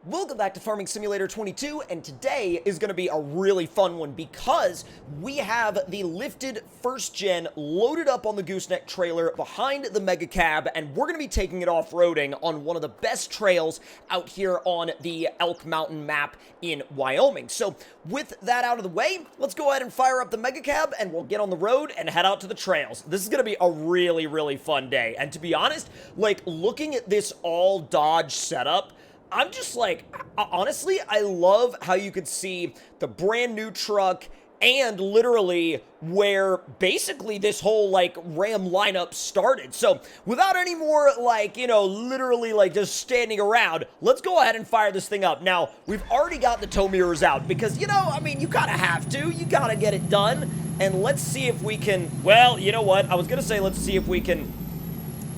Welcome back to Farming Simulator 22, and today is going to be a really fun one because we have the lifted first gen loaded up on the gooseneck trailer behind the mega cab, and we're going to be taking it off-roading on one of the best trails out here on the Elk Mountain map in Wyoming. So with that out of the way, let's go ahead and fire up the mega cab and we'll get on the road and head out to the trails. This is going to be a really fun day, and to be honest, like looking at this all Dodge setup, I'm just like, honestly, I love how you could see the brand new truck and literally where basically this whole like Ram lineup started. So without any more like, literally like just standing around, let's go ahead and fire this thing up. Now, we've already got the tow mirrors out because, you kind of have to. You got to get it done. And let's see if we can, well, you know what? I was going to say, let's see if we can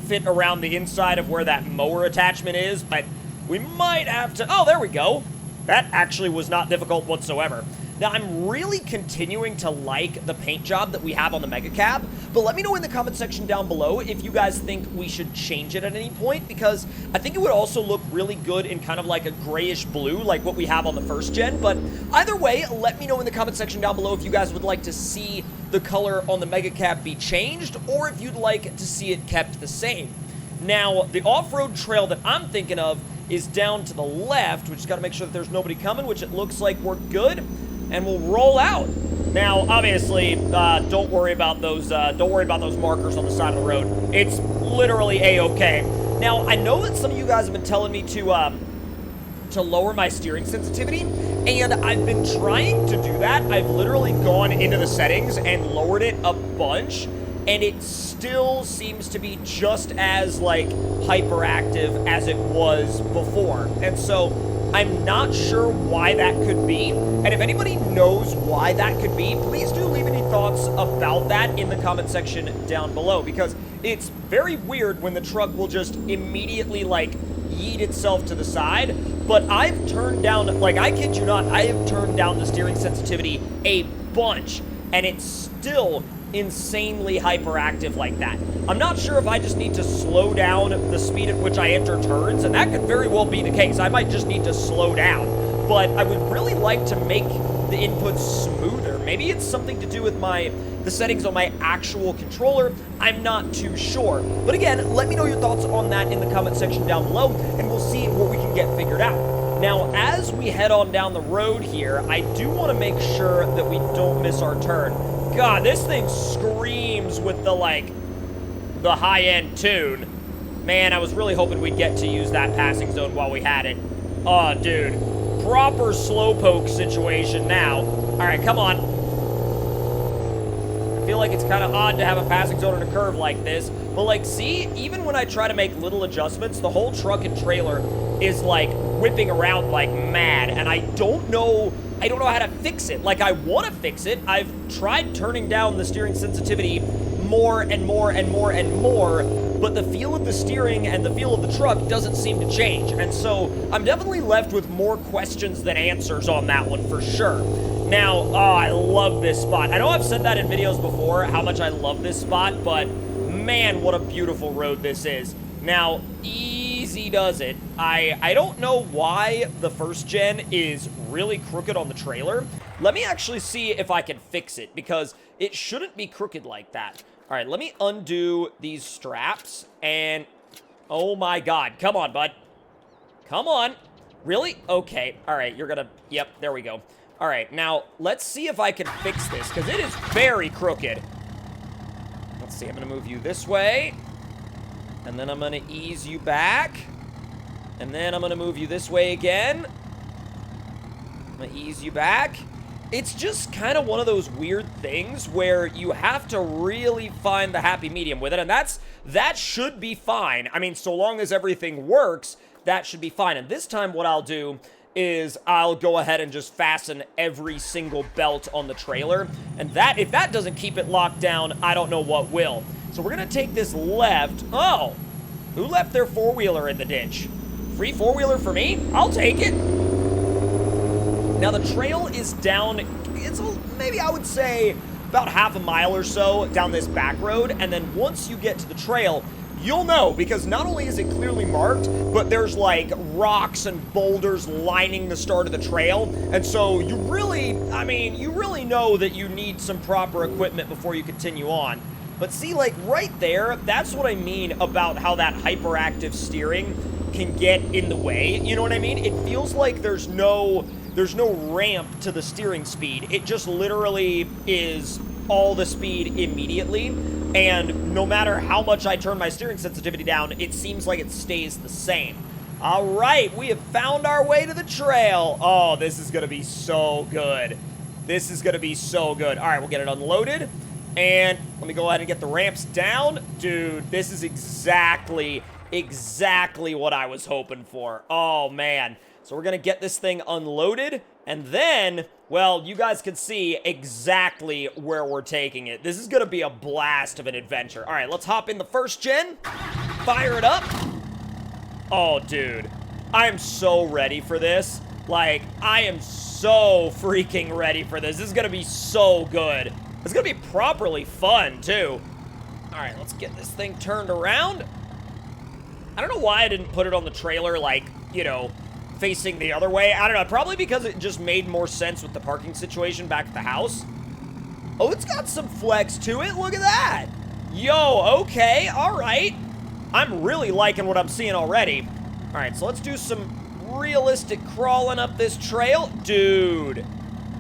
fit around the inside of where that mower attachment is, but we might have to... Oh, there we go. That actually was not difficult whatsoever. Now, I'm really continuing to like the paint job that we have on the Mega Cab, but let me know in the comment section down below if you guys think we should change it at any point, because I think it would also look really good in kind of like a grayish blue, like what we have on the first gen. But either way, let me know in the comment section down below if you guys would like to see the color on the Mega Cab be changed, or if you'd like to see it kept the same. Now, the off-road trail that I'm thinking of is down to the left. We just got to make sure that there's nobody coming, which it looks like we're good, and we'll roll out. Now, obviously, don't worry about those markers on the side of the road. It's literally a-okay. Now, I know that some of you guys have been telling me to lower my steering sensitivity, and I've been trying to do that. I've literally gone into the settings and lowered it a bunch, and it still seems to be just as, like, hyperactive as it was before. And so, I'm not sure why that could be. And if anybody knows why that could be, please do leave any thoughts about that in the comment section down below, because it's very weird when the truck will just immediately, like, yeet itself to the side. But I've turned down, like, I kid you not, I have turned down the steering sensitivity a bunch, and it's still insanely hyperactive like that. I'm not sure if I just need to slow down the speed at which I enter turns, and that could very well be the case. I might just need to slow down, but I would really like to make the inputs smoother. Maybe it's something to do with the settings on my actual controller. I'm not too sure. But again, let me know your thoughts on that in the comment section down below, and we'll see what we can get figured out. Now, as we head on down the road here, I do want to make sure that we don't miss our turn. God, this thing screams with the high-end tune. Man, I was really hoping we'd get to use that passing zone while we had it. Oh, dude. Proper slowpoke situation now. All right, come on. I feel like it's kind of odd to have a passing zone on a curve like this. But, like, see? Even when I try to make little adjustments, the whole truck and trailer is, like, whipping around like mad. And I don't know how to fix it. Like, I want to fix it. I've tried turning down the steering sensitivity more and more, but the feel of the steering and the feel of the truck doesn't seem to change. And so I'm definitely left with more questions than answers on that one for sure. Now, oh, I love this spot. I know I've said that in videos before, how much I love this spot, but man, what a beautiful road this is. Now, easy does it. I don't know why the first gen is really crooked on the trailer. Let me actually see if I can fix it, because it shouldn't be crooked like that. All right, let me undo these straps, and oh my God, come on, bud. Come on. Really? Okay, all right, you're gonna, yep, there we go. All right, now let's see if I can fix this, because it is very crooked. Let's see, I'm gonna move you this way, and then I'm gonna ease you back, and then I'm gonna move you this way again. I'm gonna ease you back. It's just kind of one of those weird things where you have to really find the happy medium with it, and that should be fine. I mean, so long as everything works, that should be fine. And this time what I'll do is I'll go ahead and just fasten every single belt on the trailer, and that, if that doesn't keep it locked down, I don't know what will. So we're gonna take this left. Oh, who left their four-wheeler in the ditch? Free four-wheeler for me? I'll take it. Now, the trail is down, it's maybe I would say about half a mile or so down this back road, and then once you get to the trail, you'll know, because not only is it clearly marked, but there's like rocks and boulders lining the start of the trail, and so you really, I mean, you really know that you need some proper equipment before you continue on. But see, like right there, that's what I mean about how that hyperactive steering can get in the way, you know what I mean? It feels like there's no ramp to the steering speed. It just literally is all the speed immediately, and no matter how much I turn my steering sensitivity down, it seems like it stays the same. All right, we have found our way to the trail. Oh, this is gonna be so good. This is gonna be so good. All right, we'll get it unloaded, and let me go ahead and get the ramps down. Dude, this is exactly what I was hoping for. Oh, man. So we're gonna get this thing unloaded, and then, well, you guys can see exactly where we're taking it. This is gonna be a blast of an adventure. All right, let's hop in the first gen, fire it up. Oh, dude, I am so ready for this. Like, I am so freaking ready for this. This is gonna be so good. It's gonna be properly fun, too. All right, let's get this thing turned around. I don't know why I didn't put it on the trailer, like, you know, facing the other way. I don't know, probably because it just made more sense with the parking situation back at the house. Oh, it's got some flex to it. Look at that. Yo, okay, all right. I'm really liking what I'm seeing already. All right, so let's do some realistic crawling up this trail. Dude,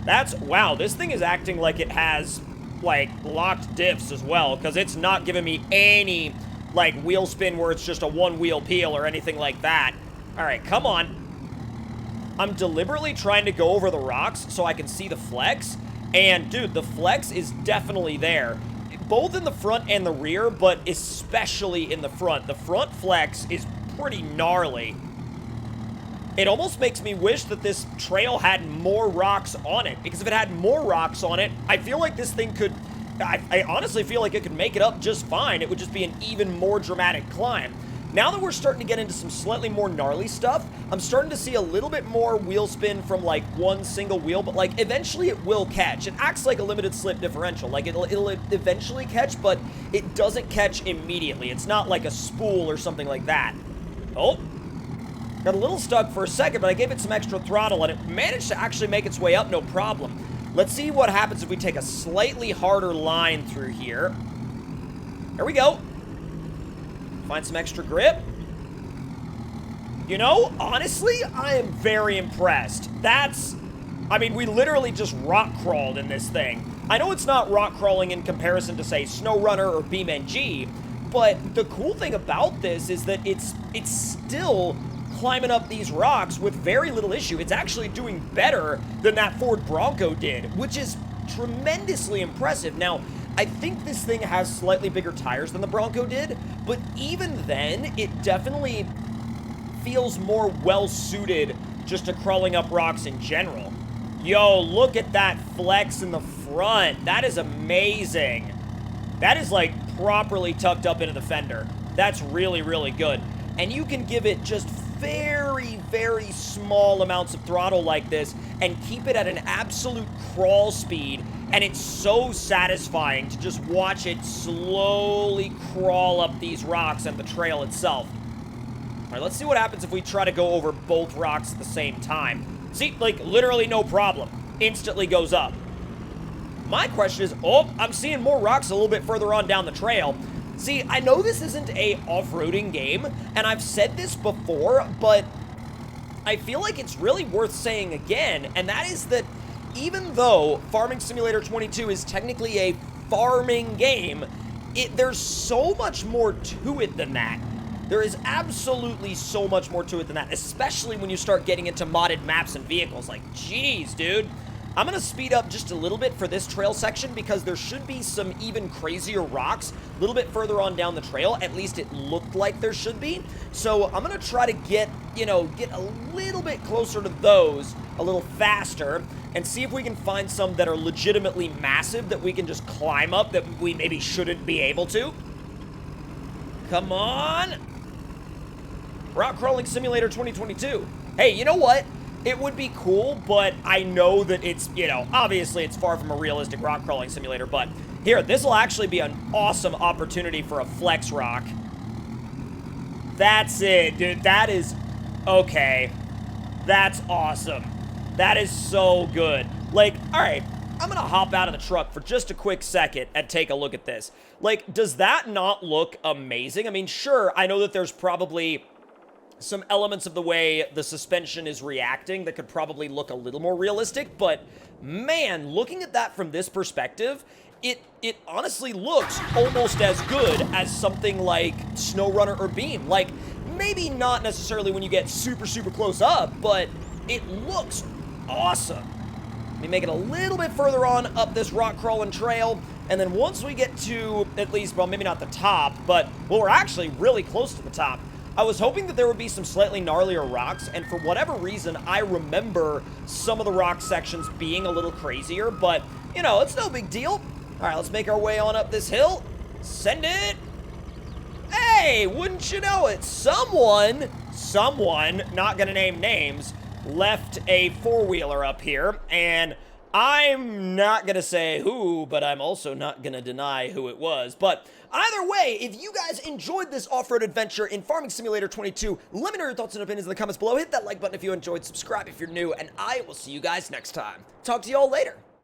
that's, wow, this thing is acting like it has, like, locked diffs as well, because it's not giving me any, like, wheel spin where it's just a one-wheel peel or anything like that. All right, come on. I'm deliberately trying to go over the rocks so I can see the flex, and, dude, the flex is definitely there. Both in the front and the rear, but especially in the front. The front flex is pretty gnarly. It almost makes me wish that this trail had more rocks on it, because if it had more rocks on it, I feel like this thing could... I honestly feel like it could make it up just fine. It would just be an even more dramatic climb. Now that we're starting to get into some slightly more gnarly stuff, I'm starting to see a little bit more wheel spin from, like, one single wheel, but, like, eventually it will catch. It acts like a limited slip differential. Like, it'll eventually catch, but it doesn't catch immediately. It's not like a spool or something like that. Oh. Got a little stuck for a second, but I gave it some extra throttle, and it managed to actually make its way up, no problem. Let's see what happens if we take a slightly harder line through here. There we go. Find some extra grip. You know, honestly, I am very impressed. That's, I mean, we literally just rock crawled in this thing. I know it's not rock crawling in comparison to, say, SnowRunner or BeamNG, but the cool thing about this is that it's still climbing up these rocks with very little issue. It's actually doing better than that Ford Bronco did, which is tremendously impressive. Now, I think this thing has slightly bigger tires than the Bronco did, but even then, it definitely feels more well-suited just to crawling up rocks in general. Yo, look at that flex in the front. That is amazing. That is, like, properly tucked up into the fender. That's really, really good. And you can give it just very, very small amounts of throttle like this and keep it at an absolute crawl speed, and it's so satisfying to just watch it slowly crawl up these rocks and the trail itself. All right, let's see what happens if we try to go over both rocks at the same time. See, like, literally no problem. Instantly goes up. My question is, oh, I'm seeing more rocks a little bit further on down the trail. See, I know this isn't a off-roading game, and I've said this before, but I feel like it's really worth saying again, and that is that even though Farming Simulator 22 is technically a farming game, there's so much more to it than that. There is absolutely so much more to it than that, especially when you start getting into modded maps and vehicles. Like, geez, dude. I'm going to speed up just a little bit for this trail section because there should be some even crazier rocks a little bit further on down the trail. At least it looked like there should be. So I'm going to try to get a little bit closer to those a little faster and see if we can find some that are legitimately massive that we can just climb up that we maybe shouldn't be able to. Come on. Rock Crawling Simulator 2022. Hey, you know what? It would be cool, but I know that it's, obviously it's far from a realistic rock crawling simulator, but here, this will actually be an awesome opportunity for a flex rock. That's it, dude. That is... Okay. That's awesome. That is so good. Like, alright, I'm gonna hop out of the truck for just a quick second and take a look at this. Like, does that not look amazing? I mean, sure, I know that there's probably some elements of the way the suspension is reacting that could probably look a little more realistic, but man, looking at that from this perspective, it honestly looks almost as good as something like SnowRunner or Beam. Like, maybe not necessarily when you get super, super close up, but it looks awesome. Let me make it a little bit further on up this rock crawling trail, and then once we get to at least, well, maybe not the top, but, well, we're actually really close to the top. I was hoping that there would be some slightly gnarlier rocks, and for whatever reason, I remember some of the rock sections being a little crazier, but, you know, it's no big deal. All right, let's make our way on up this hill. Send it. Hey, wouldn't you know it, someone, not gonna name names, left a four-wheeler up here, and I'm not gonna say who, but I'm also not gonna deny who it was. But either way, if you guys enjoyed this off-road adventure in Farming Simulator 22, let me know your thoughts and opinions in the comments below. Hit that like button if you enjoyed, subscribe if you're new, and I will see you guys next time. Talk to you all later.